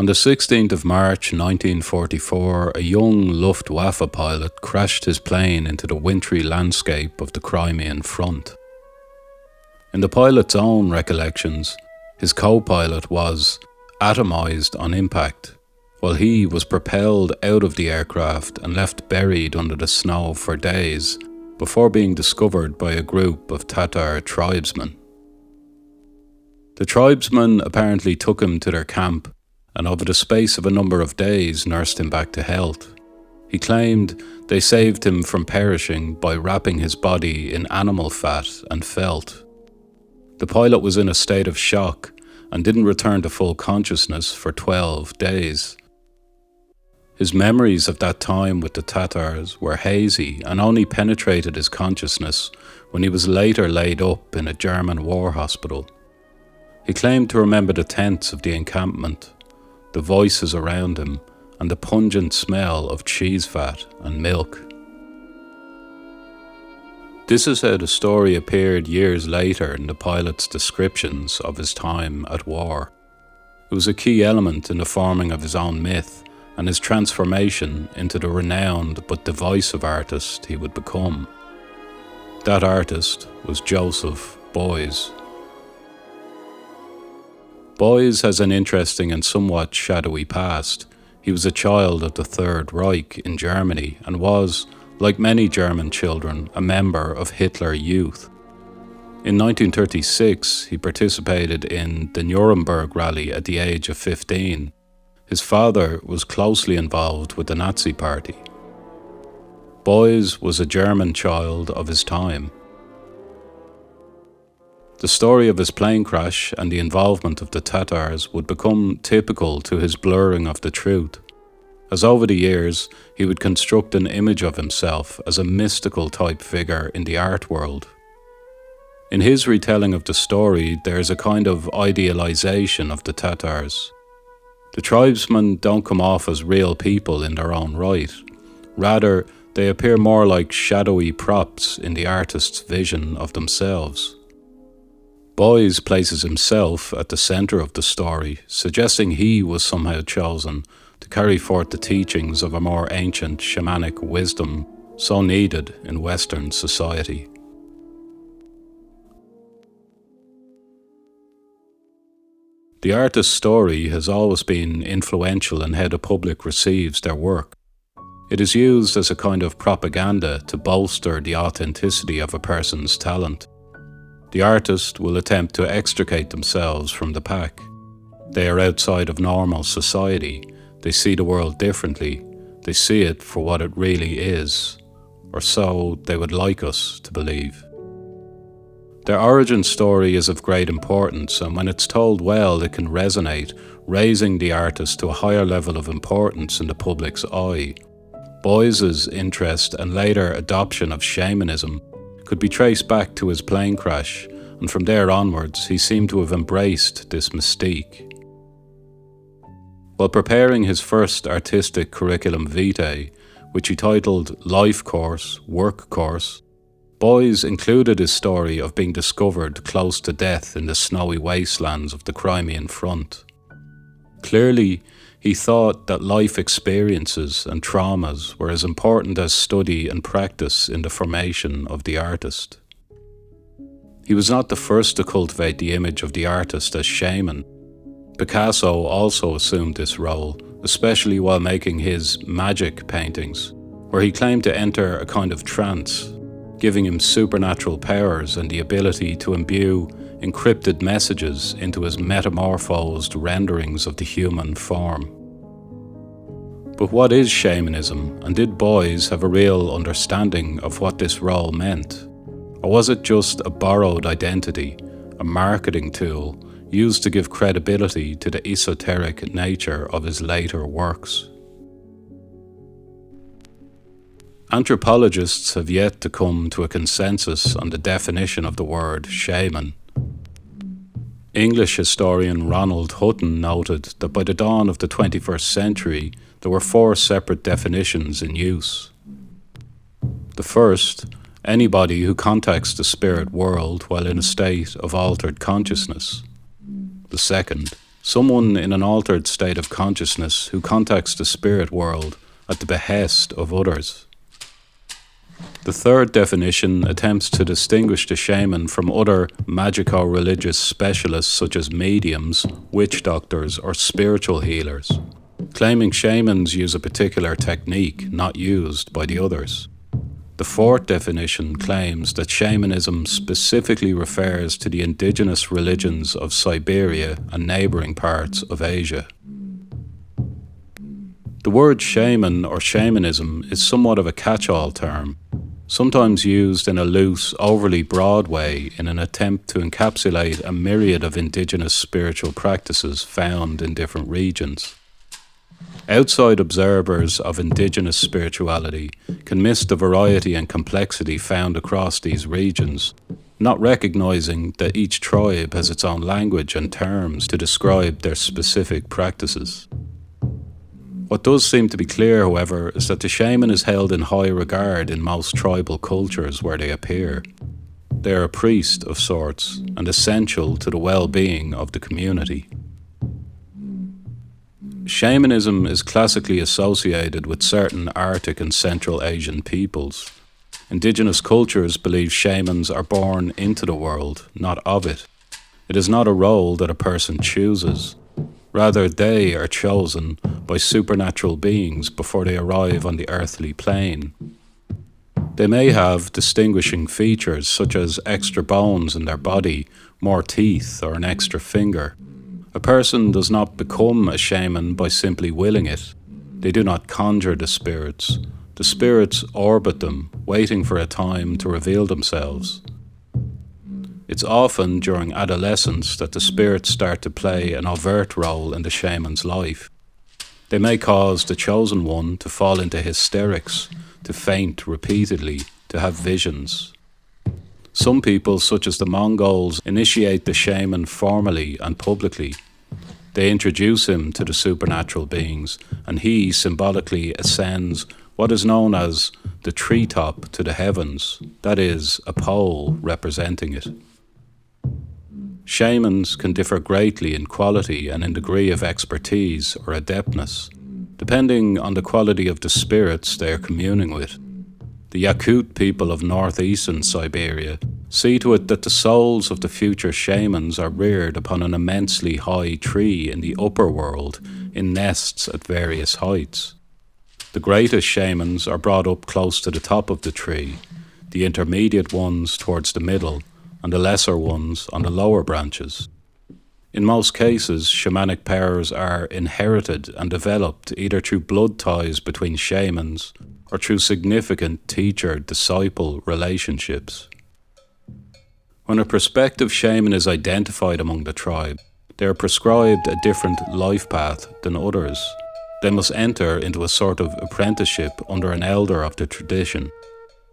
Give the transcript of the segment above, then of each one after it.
On the 16th of March 1944, a young Luftwaffe pilot crashed his plane into the wintry landscape of the Crimean front. In the pilot's own recollections, his co-pilot was atomised on impact, while he was propelled out of the aircraft and left buried under the snow for days before being discovered by a group of Tatar tribesmen. The tribesmen apparently took him to their camp and over the space of a number of days nursed him back to health. He claimed they saved him from perishing by wrapping his body in animal fat and felt. The pilot was in a state of shock and didn't return to full consciousness for 12 days. His memories of that time with the Tatars were hazy and only penetrated his consciousness when he was later laid up in a German war hospital. He claimed to remember the tents of the encampment, the voices around him, and the pungent smell of cheese fat and milk. This is how the story appeared years later in the pilot's descriptions of his time at war. It was a key element in the forming of his own myth and his transformation into the renowned but divisive artist he would become. That artist was Joseph Beuys. Beuys has an interesting and somewhat shadowy past. He was a child of the Third Reich in Germany and was, like many German children, a member of Hitler Youth. In 1936, he participated in the Nuremberg rally at the age of 15. His father was closely involved with the Nazi Party. Beuys was a German child of his time. The story of his plane crash and the involvement of the Tatars would become typical to his blurring of the truth, as over the years he would construct an image of himself as a mystical type figure in the art world. In his retelling of the story, there is a kind of idealization of the Tatars. The tribesmen don't come off as real people in their own right. Rather, they appear more like shadowy props in the artist's vision of themselves. Beuys places himself at the centre of the story, suggesting he was somehow chosen to carry forth the teachings of a more ancient shamanic wisdom so needed in Western society. The artist's story has always been influential in how the public receives their work. It is used as a kind of propaganda to bolster the authenticity of a person's talent. The artist will attempt to extricate themselves from the pack. They are outside of normal society. They see the world differently. They see it for what it really is, or so they would like us to believe. Their origin story is of great importance, and when it's told well, it can resonate, raising the artist to a higher level of importance in the public's eye. Beuys's interest and later adoption of shamanism could be traced back to his plane crash, and from there onwards he seemed to have embraced this mystique. While preparing his first artistic curriculum vitae, which he titled Life Course, Work Course, Beuys included his story of being discovered close to death in the snowy wastelands of the Crimean front. Clearly, he thought that life experiences and traumas were as important as study and practice in the formation of the artist. He was not the first to cultivate the image of the artist as shaman. Picasso also assumed this role, especially while making his magic paintings, where he claimed to enter a kind of trance, giving him supernatural powers and the ability to imbue encrypted messages into his metamorphosed renderings of the human form. But what is shamanism, and did Beuys have a real understanding of what this role meant? Or was it just a borrowed identity, a marketing tool used to give credibility to the esoteric nature of his later works? Anthropologists have yet to come to a consensus on the definition of the word shaman. English historian Ronald Hutton noted that by the dawn of the 21st century, there were 4 separate definitions in use. The first, anybody who contacts the spirit world while in a state of altered consciousness. The second, someone in an altered state of consciousness who contacts the spirit world at the behest of others. The third definition attempts to distinguish the shaman from other magico-religious specialists such as mediums, witch doctors, or spiritual healers, claiming shamans use a particular technique not used by the others. The fourth definition claims that shamanism specifically refers to the indigenous religions of Siberia and neighbouring parts of Asia. The word shaman or shamanism is somewhat of a catch-all term, sometimes used in a loose, overly broad way in an attempt to encapsulate a myriad of indigenous spiritual practices found in different regions. Outside observers of indigenous spirituality can miss the variety and complexity found across these regions, not recognizing that each tribe has its own language and terms to describe their specific practices. What does seem to be clear, however, is that the shaman is held in high regard in most tribal cultures where they appear. They are a priest of sorts and essential to the well-being of the community. Shamanism is classically associated with certain Arctic and Central Asian peoples. Indigenous cultures believe shamans are born into the world, not of it. It is not a role that a person chooses. Rather, they are chosen by supernatural beings before they arrive on the earthly plane. They may have distinguishing features such as extra bones in their body, more teeth, or an extra finger. A person does not become a shaman by simply willing it. They do not conjure the spirits. The spirits orbit them, waiting for a time to reveal themselves. It's often during adolescence that the spirits start to play an overt role in the shaman's life. They may cause the chosen one to fall into hysterics, to faint repeatedly, to have visions. Some people, such as the Mongols, initiate the shaman formally and publicly. They introduce him to the supernatural beings, and he symbolically ascends what is known as the treetop to the heavens, that is, a pole representing it. Shamans can differ greatly in quality and in degree of expertise or adeptness, depending on the quality of the spirits they are communing with. The Yakut people of northeastern Siberia see to it that the souls of the future shamans are reared upon an immensely high tree in the upper world, in nests at various heights. The greatest shamans are brought up close to the top of the tree, the intermediate ones towards the middle, and the lesser ones on the lower branches. In most cases, shamanic powers are inherited and developed either through blood ties between shamans or through significant teacher-disciple relationships. When a prospective shaman is identified among the tribe, they are prescribed a different life path than others. They must enter into a sort of apprenticeship under an elder of the tradition.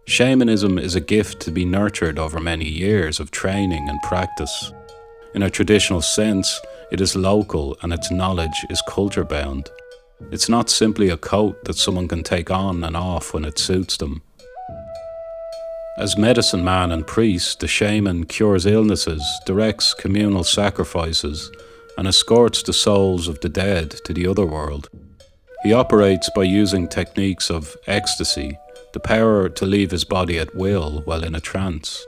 Shamanism is a gift to be nurtured over many years of training and practice. In a traditional sense, it is local and its knowledge is culture-bound. It's not simply a coat that someone can take on and off when it suits them. As medicine man and priest, the shaman cures illnesses, directs communal sacrifices, and escorts the souls of the dead to the other world. He operates by using techniques of ecstasy, the power to leave his body at will while in a trance.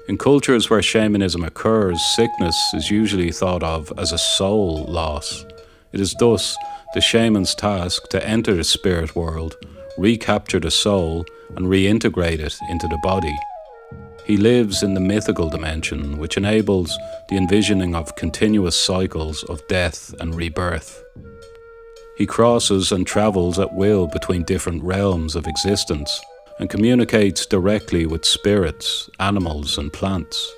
In cultures where shamanism occurs, sickness is usually thought of as a soul loss. It is thus the shaman's task to enter the spirit world, recapture the soul, and reintegrate it into the body. He lives in the mythical dimension, which enables the envisioning of continuous cycles of death and rebirth. He crosses and travels at will between different realms of existence and communicates directly with spirits, animals, and plants.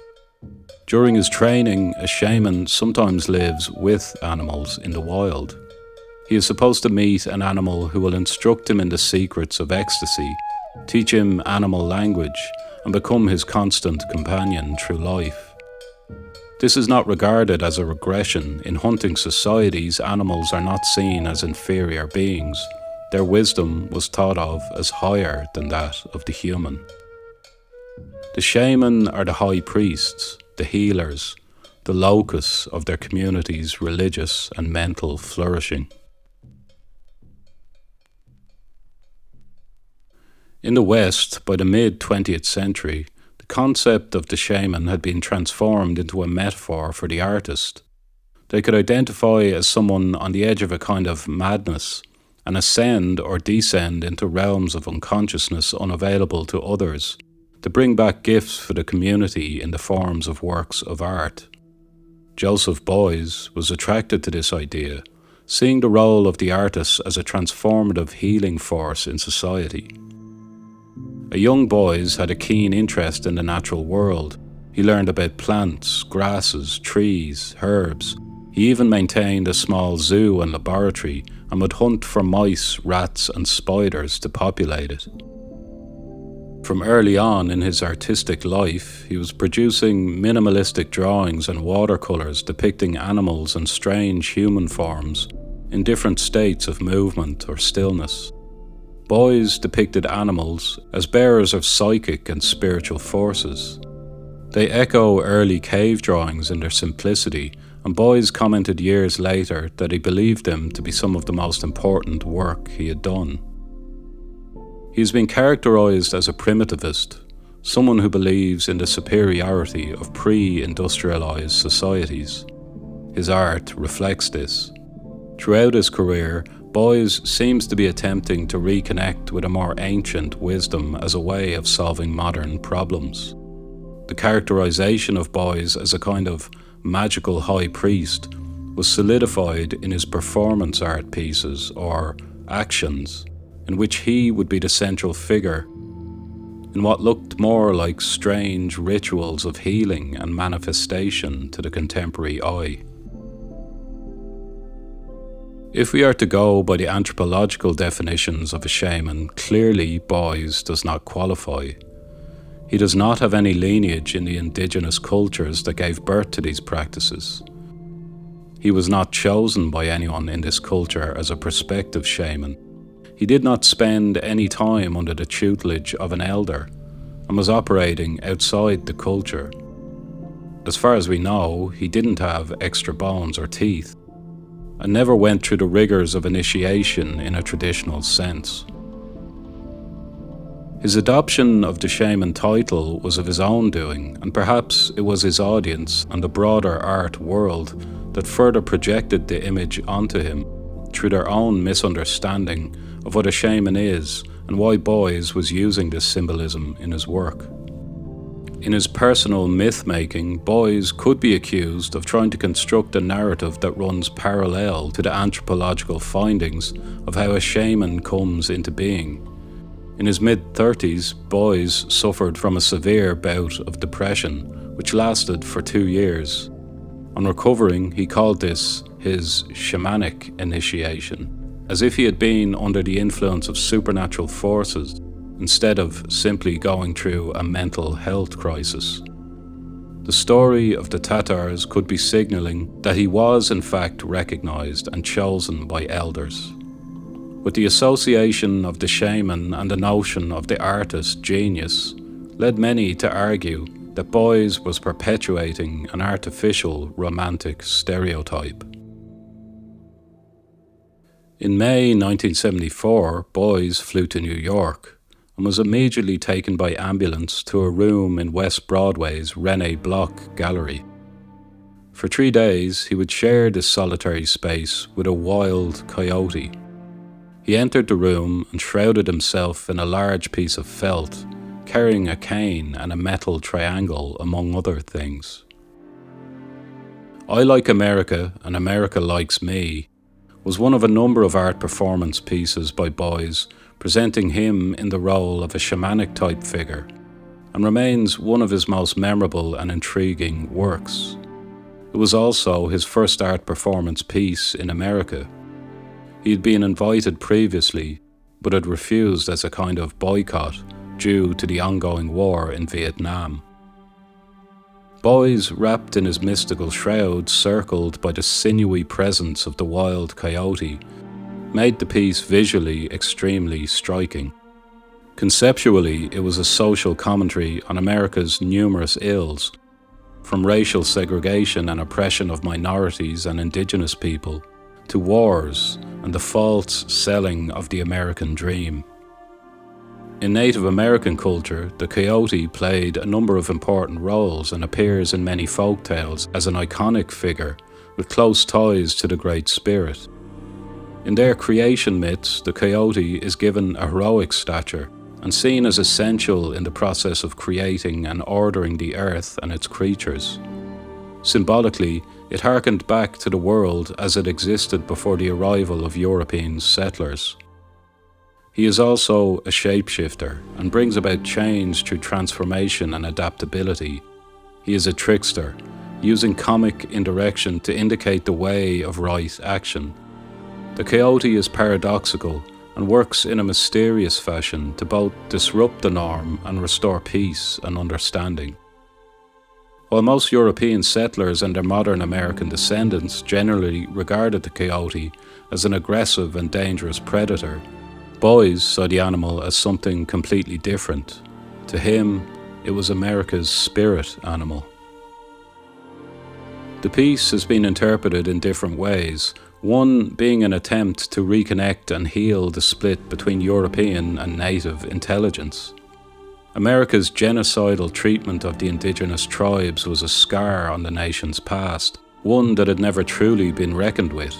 During his training, a shaman sometimes lives with animals in the wild. He is supposed to meet an animal who will instruct him in the secrets of ecstasy, teach him animal language, and become his constant companion through life. This is not regarded as a regression. In hunting societies, animals are not seen as inferior beings. Their wisdom was thought of as higher than that of the human. The shaman are the high priests, the healers, the locus of their community's religious and mental flourishing. In the West, by the mid-20th century, the concept of the shaman had been transformed into a metaphor for the artist. They could identify as someone on the edge of a kind of madness and ascend or descend into realms of unconsciousness unavailable to others, to bring back gifts for the community in the forms of works of art. Josephbeuys was attracted to this idea, seeing the role of the artist as a transformative healing force in society. A young Beuys had a keen interest in the natural world. He learned about plants, grasses, trees, herbs. He even maintained a small zoo and laboratory and would hunt for mice, rats, and spiders to populate it. From early on in his artistic life, he was producing minimalistic drawings and watercolours depicting animals and strange human forms in different states of movement or stillness. Beuys depicted animals as bearers of psychic and spiritual forces. They echo early cave drawings in their simplicity, and Beuys commented years later that he believed them to be some of the most important work he had done. He has been characterized as a primitivist, someone who believes in the superiority of pre-industrialized societies. His art reflects this. Throughout his career, Beuys seems to be attempting to reconnect with a more ancient wisdom as a way of solving modern problems. The characterization of Beuys as a kind of magical high priest was solidified in his performance art pieces, or Aktions, in which he would be the central figure in what looked more like strange rituals of healing and manifestation to the contemporary eye. If we are to go by the anthropological definitions of a shaman, clearly Beuys does not qualify. He does not have any lineage in the indigenous cultures that gave birth to these practices. He was not chosen by anyone in this culture as a prospective shaman. He did not spend any time under the tutelage of an elder and was operating outside the culture. As far as we know, he didn't have extra bones or teeth, and never went through the rigors of initiation in a traditional sense. His adoption of the shaman title was of his own doing, and perhaps it was his audience and the broader art world that further projected the image onto him through their own misunderstanding of what a shaman is and why Beuys was using this symbolism in his work. In his personal myth-making, Beuys could be accused of trying to construct a narrative that runs parallel to the anthropological findings of how a shaman comes into being. In his mid-30s, Beuys suffered from a severe bout of depression, which lasted for 2 years. On recovering, he called this his shamanic initiation, as if he had been under the influence of supernatural forces, instead of simply going through a mental health crisis. The story of the Tatars could be signalling that he was in fact recognized and chosen by elders. With the association of the shaman and the notion of the artist genius, led many to argue that Beuys was perpetuating an artificial romantic stereotype. In May 1974, Beuys flew to New York and was immediately taken by ambulance to a room in West Broadway's René Bloch Gallery. For 3 days, he would share this solitary space with a wild coyote. He entered the room and shrouded himself in a large piece of felt, carrying a cane and a metal triangle, among other things. I Like America and America Likes Me was one of a number of art performance pieces by Beuys presenting him in the role of a shamanic type figure, and remains one of his most memorable and intriguing works. It was also his first art performance piece in America. He had been invited previously, but had refused as a kind of boycott due to the ongoing war in Vietnam. Beuys, wrapped in his mystical shroud, circled by the sinewy presence of the wild coyote, made the piece visually extremely striking. Conceptually, it was a social commentary on America's numerous ills, from racial segregation and oppression of minorities and indigenous people, to wars and the false selling of the American dream. In Native American culture, the coyote played a number of important roles and appears in many folk tales as an iconic figure with close ties to the Great Spirit. In their creation myths, the coyote is given a heroic stature and seen as essential in the process of creating and ordering the earth and its creatures. Symbolically, it harkened back to the world as it existed before the arrival of European settlers. He is also a shapeshifter and brings about change through transformation and adaptability. He is a trickster, using comic indirection to indicate the way of right action. The coyote is paradoxical and works in a mysterious fashion to both disrupt the norm and restore peace and understanding. While most European settlers and their modern American descendants generally regarded the coyote as an aggressive and dangerous predator, Beuys saw the animal as something completely different. To him, it was America's spirit animal. The piece has been interpreted in different ways, one being an attempt to reconnect and heal the split between European and native intelligence. America's genocidal treatment of the indigenous tribes was a scar on the nation's past, one that had never truly been reckoned with.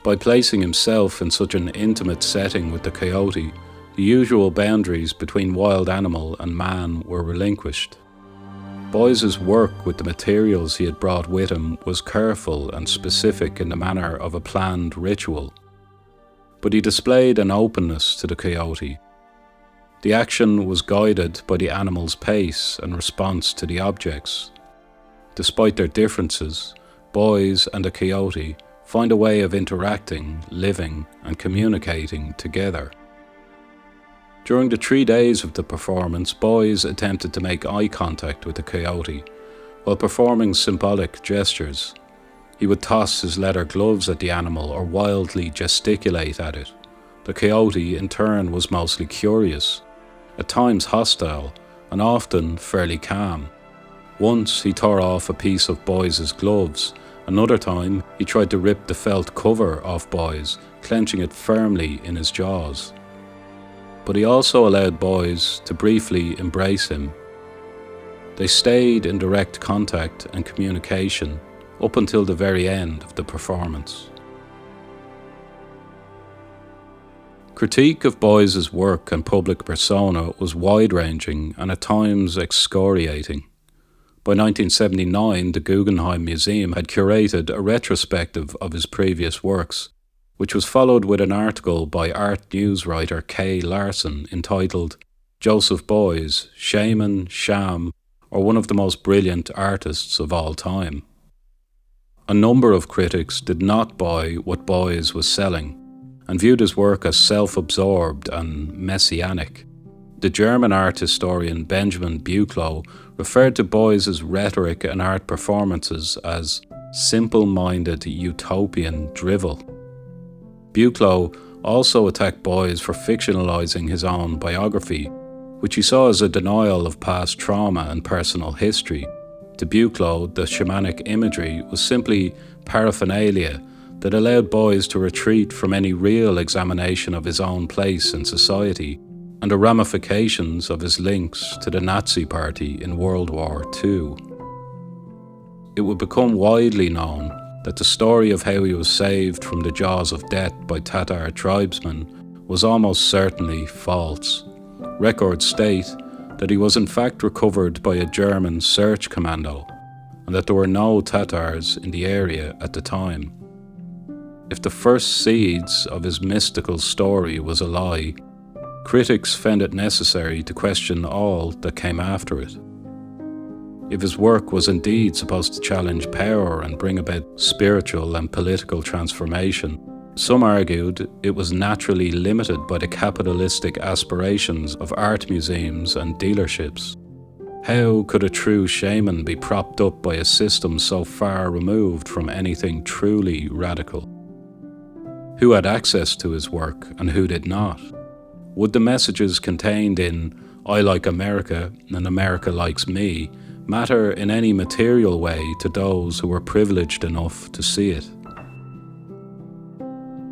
By placing himself in such an intimate setting with the coyote, the usual boundaries between wild animal and man were relinquished. Beuys's work with the materials he had brought with him was careful and specific in the manner of a planned ritual. But he displayed an openness to the coyote. The action was guided by the animal's pace and response to the objects. Despite their differences, Beuys and the coyote find a way of interacting, living, and communicating together. During the 3 days of the performance, Beuys attempted to make eye contact with the coyote, while performing symbolic gestures. He would toss his leather gloves at the animal or wildly gesticulate at it. The coyote, in turn, was mostly curious, at times hostile, and often fairly calm. Once he tore off a piece of Beuys's gloves. Another time, he tried to rip the felt cover off Beuys, clenching it firmly in his jaws. But he also allowed Beuys to briefly embrace him. They stayed in direct contact and communication up until the very end of the performance. Critique of Beuys's work and public persona was wide-ranging and at times excoriating. By 1979, the Guggenheim Museum had curated a retrospective of his previous works, which was followed with an article by art news writer Kay Larson entitled Josephbeuys, Shaman, SHAM, or one of the most brilliant artists of all time. A number of critics did not buy what Beuys was selling and viewed his work as self-absorbed and messianic. The German art historian Benjamin Buchloh referred to Beuys's rhetoric and art performances as simple-minded utopian drivel. Buchloh also attacked Beuys for fictionalizing his own biography, which he saw as a denial of past trauma and personal history. To Buchloh, the shamanic imagery was simply paraphernalia that allowed Beuys to retreat from any real examination of his own place in society and the ramifications of his links to the Nazi Party in World War II. It would become widely known that the story of how he was saved from the jaws of death by Tatar tribesmen was almost certainly false. Records state that he was in fact recovered by a German search commando and that there were no Tatars in the area at the time. If the first seeds of his mystical story was a lie, critics found it necessary to question all that came after it. If his work was indeed supposed to challenge power and bring about spiritual and political transformation, some argued it was naturally limited by the capitalistic aspirations of art museums and dealerships. How could a true shaman be propped up by a system so far removed from anything truly radical? Who had access to his work and who did not? Would the messages contained in I Like America and America Likes Me matter in any material way to those who were privileged enough to see it.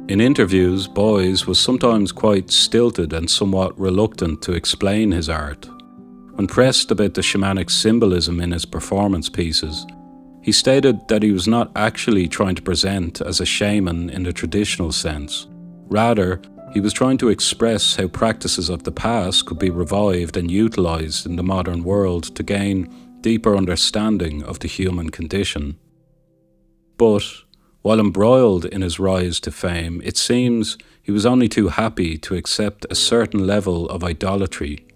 In interviews, Beuys was sometimes quite stilted and somewhat reluctant to explain his art. When pressed about the shamanic symbolism in his performance pieces, he stated that he was not actually trying to present as a shaman in the traditional sense. Rather, he was trying to express how practices of the past could be revived and utilized in the modern world to gain deeper understanding of the human condition. But, while embroiled in his rise to fame, it seems he was only too happy to accept a certain level of idolatry.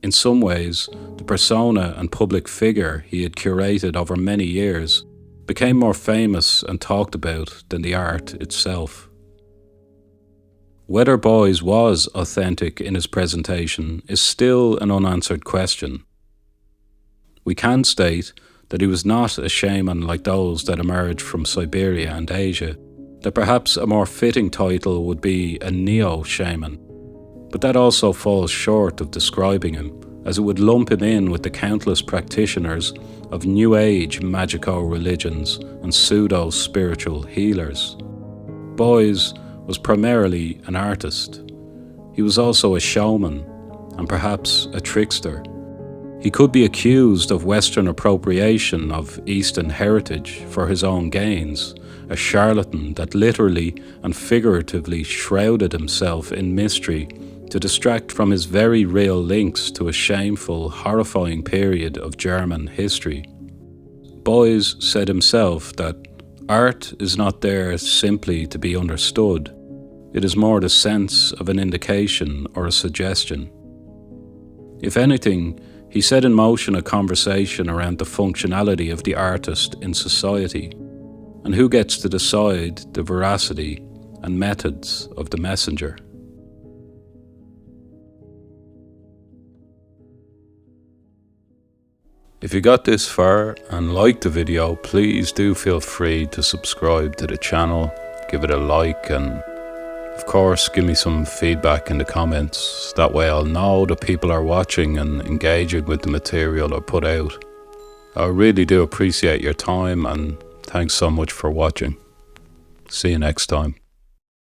In some ways, the persona and public figure he had curated over many years became more famous and talked about than the art itself. Whether Beuys was authentic in his presentation is still an unanswered question. We can state that he was not a shaman like those that emerged from Siberia and Asia, that perhaps a more fitting title would be a neo-shaman. But that also falls short of describing him, as it would lump him in with the countless practitioners of New Age magico-religions and pseudo-spiritual healers. Beuys was primarily an artist. He was also a showman, and perhaps a trickster. He could be accused of Western appropriation of Eastern heritage for his own gains, a charlatan that literally and figuratively shrouded himself in mystery to distract from his very real links to a shameful, horrifying period of German history. Beuys said himself that art is not there simply to be understood. It is more the sense of an indication or a suggestion. If anything, he set in motion a conversation around the functionality of the artist in society, and who gets to decide the veracity and methods of the messenger. If you got this far and liked the video, please do feel free to subscribe to the channel, give it a like, and of course give me some feedback in the comments. That way I'll know that people are watching and engaging with the material I put out. I really do appreciate your time, and thanks so much for watching. See you next time.